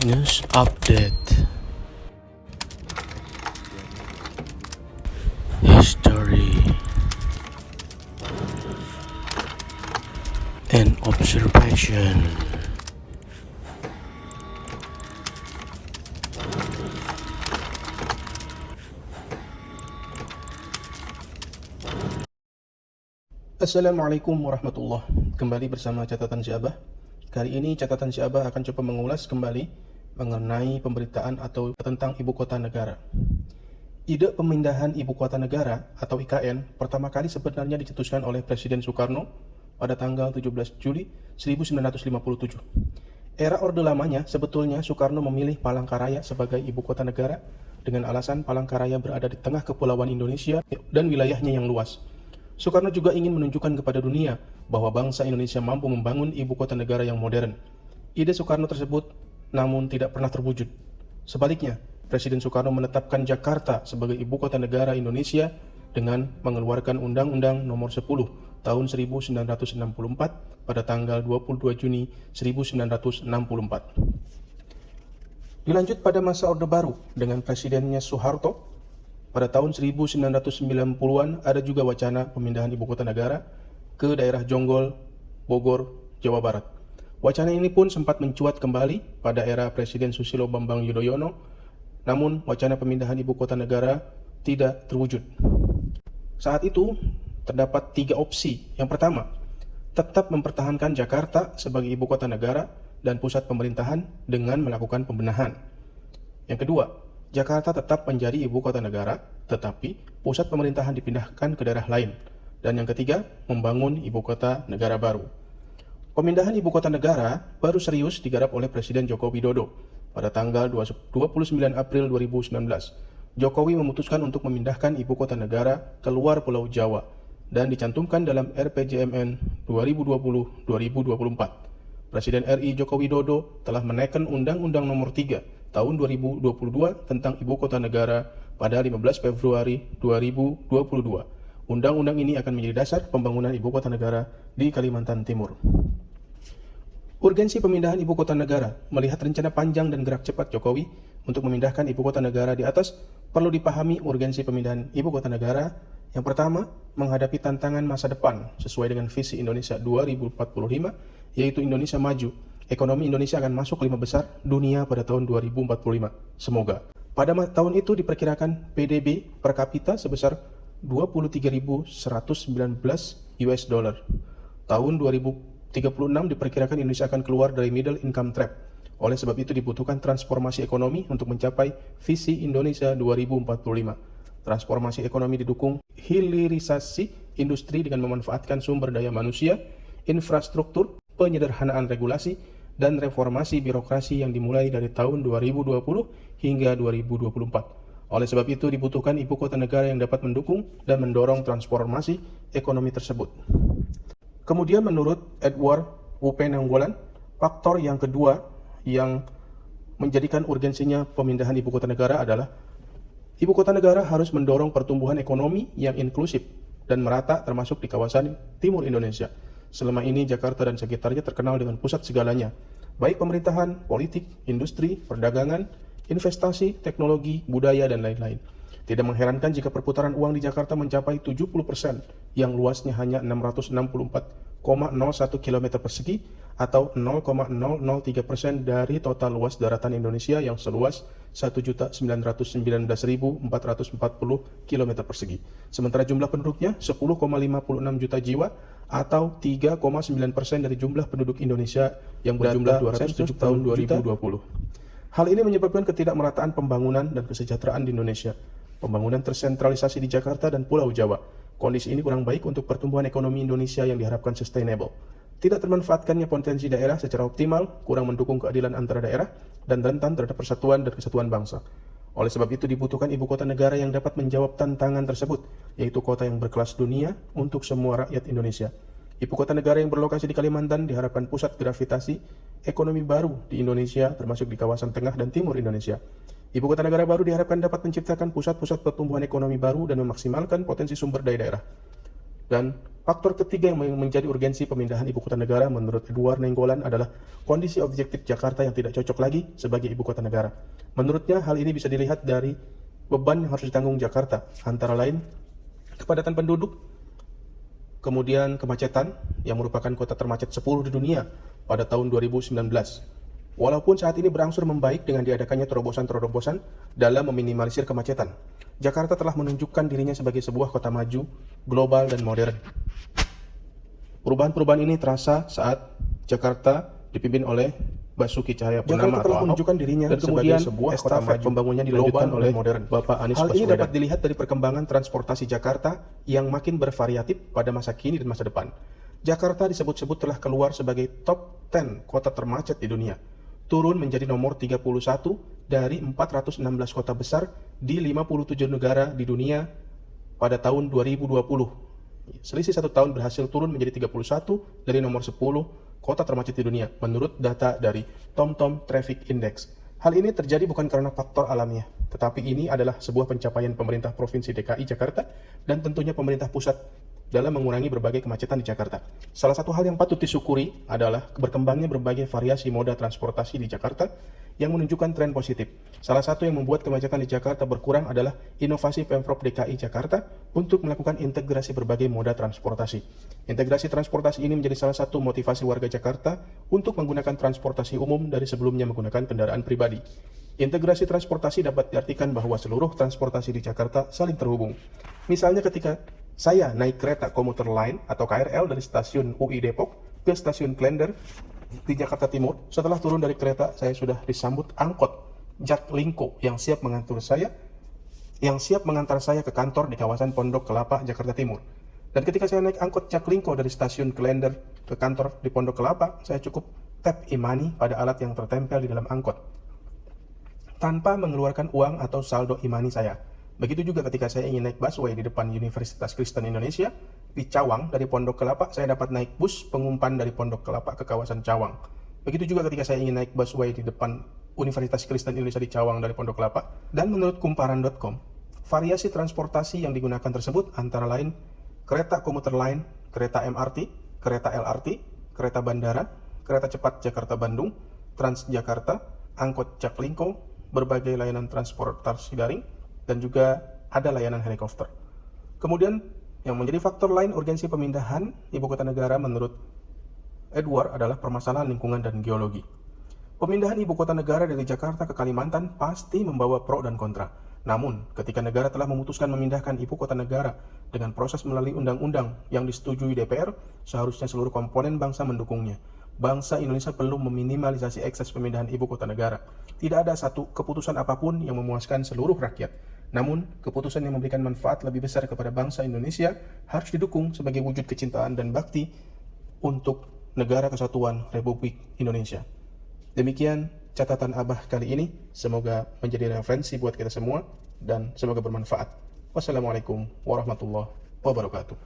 News Update. History and Observation. Assalamualaikum warahmatullahi. Kembali bersama Catatan Syabah. Kali ini Catatan Syabah akan coba mengulas kembali mengenai pemberitaan atau tentang ibu kota negara. Ide pemindahan ibu kota negara atau IKN pertama kali sebenarnya dicetuskan oleh Presiden Soekarno pada tanggal 17 Juli 1957. Era Orde Lamanya sebetulnya Soekarno memilih Palangkaraya sebagai ibu kota negara dengan alasan Palangkaraya berada di tengah kepulauan Indonesia dan wilayahnya yang luas. Soekarno juga ingin menunjukkan kepada dunia bahwa bangsa Indonesia mampu membangun ibu kota negara yang modern. Ide Soekarno tersebut namun tidak pernah terwujud. Sebaliknya, Presiden Soekarno menetapkan Jakarta sebagai ibu kota negara Indonesia dengan mengeluarkan Undang-Undang Nomor 10 Tahun 1964 pada tanggal 22 Juni 1964. Dilanjut pada masa Orde Baru dengan presidennya Soeharto. Pada tahun 1990-an ada juga wacana pemindahan ibu kota negara ke daerah Jonggol, Bogor, Jawa Barat. Wacana ini pun sempat mencuat kembali pada era Presiden Susilo Bambang Yudhoyono, namun wacana pemindahan ibu kota negara tidak terwujud. Saat itu terdapat 3 opsi. Yang pertama, tetap mempertahankan Jakarta sebagai ibu kota negara dan pusat pemerintahan dengan melakukan pembenahan. Yang kedua, Jakarta tetap menjadi ibu kota negara, tetapi pusat pemerintahan dipindahkan ke daerah lain. Dan yang ketiga, membangun ibu kota negara baru. Pemindahan ibu kota negara baru serius digarap oleh Presiden Joko Widodo pada tanggal 29 April 2019. Jokowi memutuskan untuk memindahkan ibu kota negara keluar Pulau Jawa dan dicantumkan dalam RPJMN 2020-2024. Presiden RI Joko Widodo telah menaikkan Undang-Undang Nomor 3 Tahun 2022 tentang Ibu Kota Negara pada 15 Februari 2022. Undang-undang ini akan menjadi dasar pembangunan Ibu Kota Negara di Kalimantan Timur. Urgensi pemindahan Ibu Kota Negara, melihat rencana panjang dan gerak cepat Jokowi untuk memindahkan Ibu Kota Negara di atas, perlu dipahami urgensi pemindahan Ibu Kota Negara. Yang pertama, menghadapi tantangan masa depan sesuai dengan visi Indonesia 2045, yaitu Indonesia maju. Ekonomi Indonesia akan masuk 5 besar dunia pada tahun 2045. Semoga. Pada tahun itu diperkirakan PDB per kapita sebesar 23.119 US dollar. Tahun 2036 diperkirakan Indonesia akan keluar dari middle income trap. Oleh sebab itu dibutuhkan transformasi ekonomi untuk mencapai visi Indonesia 2045. Transformasi ekonomi didukung hilirisasi industri dengan memanfaatkan sumber daya manusia, infrastruktur, penyederhanaan regulasi, dan reformasi birokrasi yang dimulai dari tahun 2020 hingga 2024. Oleh sebab itu dibutuhkan ibu kota negara yang dapat mendukung dan mendorong transformasi ekonomi tersebut. Kemudian menurut Edward W. P. Nainggolan, faktor yang kedua yang menjadikan urgensinya pemindahan ibu kota negara adalah ibu kota negara harus mendorong pertumbuhan ekonomi yang inklusif dan merata termasuk di kawasan timur Indonesia. Selama ini Jakarta dan sekitarnya terkenal dengan pusat segalanya, baik pemerintahan, politik, industri, perdagangan, investasi, teknologi, budaya, dan lain-lain. Tidak mengherankan jika perputaran uang di Jakarta mencapai 70% yang luasnya hanya 664,01 km persegi atau 0,003% dari total luas daratan Indonesia yang seluas 1.919.440 km persegi. Sementara jumlah penduduknya 10,56 juta jiwa atau 3,9% dari jumlah penduduk Indonesia yang berjumlah 207 tahun 2020. Hal ini menyebabkan ketidakmerataan pembangunan dan kesejahteraan di Indonesia. Pembangunan tersentralisasi di Jakarta dan Pulau Jawa. Kondisi ini kurang baik untuk pertumbuhan ekonomi Indonesia yang diharapkan sustainable. Tidak termanfaatkannya potensi daerah secara optimal, kurang mendukung keadilan antara daerah, dan rentan terhadap persatuan dan kesatuan bangsa. Oleh sebab itu dibutuhkan ibu kota negara yang dapat menjawab tantangan tersebut, yaitu kota yang berkelas dunia untuk semua rakyat Indonesia. Ibu kota negara yang berlokasi di Kalimantan diharapkan pusat gravitasi ekonomi baru di Indonesia, termasuk di kawasan tengah dan timur Indonesia. Ibu kota negara baru diharapkan dapat menciptakan pusat-pusat pertumbuhan ekonomi baru dan memaksimalkan potensi sumber daya daerah. Dan faktor ketiga yang menjadi urgensi pemindahan ibu kota negara menurut Edward Nainggolan adalah kondisi objektif Jakarta yang tidak cocok lagi sebagai ibu kota negara. Menurutnya hal ini bisa dilihat dari beban yang harus ditanggung Jakarta, antara lain kepadatan penduduk, kemudian kemacetan yang merupakan kota termacet 10 di dunia pada tahun 2019. Walaupun saat ini berangsur membaik dengan diadakannya terobosan-terobosan dalam meminimalisir kemacetan, Jakarta telah menunjukkan dirinya sebagai sebuah kota maju, global, dan modern. Perubahan-perubahan ini terasa saat Jakarta dipimpin oleh Basuki Cahayapurnama atau Ahok menunjukkan dirinya dan kemudian sebuah kota maju pembangunannya dilanjutkan oleh modern Bapak Anies Baswedan. Hal ini dapat dilihat dari perkembangan transportasi Jakarta yang makin bervariatif pada masa kini dan masa depan. Jakarta disebut-sebut telah keluar sebagai top 10 kota termacet di dunia, turun menjadi nomor 31 dari 416 kota besar di 57 negara di dunia pada tahun 2020. Selisih 1 tahun berhasil turun menjadi 31 dari nomor 10 kota termacet di dunia menurut data dari TomTom Traffic Index. Hal ini terjadi bukan karena faktor alamiah, tetapi ini adalah sebuah pencapaian pemerintah Provinsi DKI Jakarta dan tentunya pemerintah pusat dalam mengurangi berbagai kemacetan di Jakarta. Salah satu hal yang patut disyukuri adalah berkembangnya berbagai variasi moda transportasi di Jakarta yang menunjukkan tren positif. Salah satu yang membuat kemacetan di Jakarta berkurang adalah inovasi Pemprov DKI Jakarta untuk melakukan integrasi berbagai moda transportasi. Integrasi transportasi ini menjadi salah satu motivasi warga Jakarta untuk menggunakan transportasi umum dari sebelumnya menggunakan kendaraan pribadi. Integrasi transportasi dapat diartikan bahwa seluruh transportasi di Jakarta saling terhubung. Misalnya ketika saya naik kereta komuter lain atau KRL dari stasiun UI Depok ke stasiun Klender di Jakarta Timur, setelah turun dari kereta saya sudah disambut angkot Jaklingko yang siap mengantar saya ke kantor di kawasan Pondok Kelapa, Jakarta Timur. Dan ketika saya naik angkot Jaklingko dari stasiun Klender ke kantor di Pondok Kelapa, saya cukup tap e-money pada alat yang tertempel di dalam angkot tanpa mengeluarkan uang atau saldo e-money saya. Begitu juga ketika saya ingin naik busway di depan Universitas Kristen Indonesia di Cawang dari Pondok Kelapa, saya dapat naik bus pengumpan dari Pondok Kelapa ke kawasan Cawang. Begitu juga ketika saya ingin naik busway di depan Universitas Kristen Indonesia di Cawang dari Pondok Kelapa. Dan menurut kumparan.com, variasi transportasi yang digunakan tersebut antara lain kereta komuter lain, kereta MRT, kereta LRT, kereta bandara, kereta cepat Jakarta-Bandung, Transjakarta, angkot Jaklingko, berbagai layanan transportasi daring, dan juga ada layanan helikopter. Kemudian yang menjadi faktor lain urgensi pemindahan ibu kota negara menurut Edward adalah permasalahan lingkungan dan geologi. Pemindahan ibu kota negara dari Jakarta ke Kalimantan pasti membawa pro dan kontra. Namun, ketika negara telah memutuskan memindahkan ibu kota negara dengan proses melalui undang-undang yang disetujui DPR, seharusnya seluruh komponen bangsa mendukungnya. Bangsa Indonesia perlu meminimalisasi ekses pemindahan ibu kota negara. Tidak ada satu keputusan apapun yang memuaskan seluruh rakyat. Namun, keputusan yang memberikan manfaat lebih besar kepada bangsa Indonesia harus didukung sebagai wujud kecintaan dan bakti untuk Negara Kesatuan Republik Indonesia. Demikian catatan Abah kali ini. Semoga menjadi referensi buat kita semua dan semoga bermanfaat. Wassalamualaikum warahmatullahi wabarakatuh.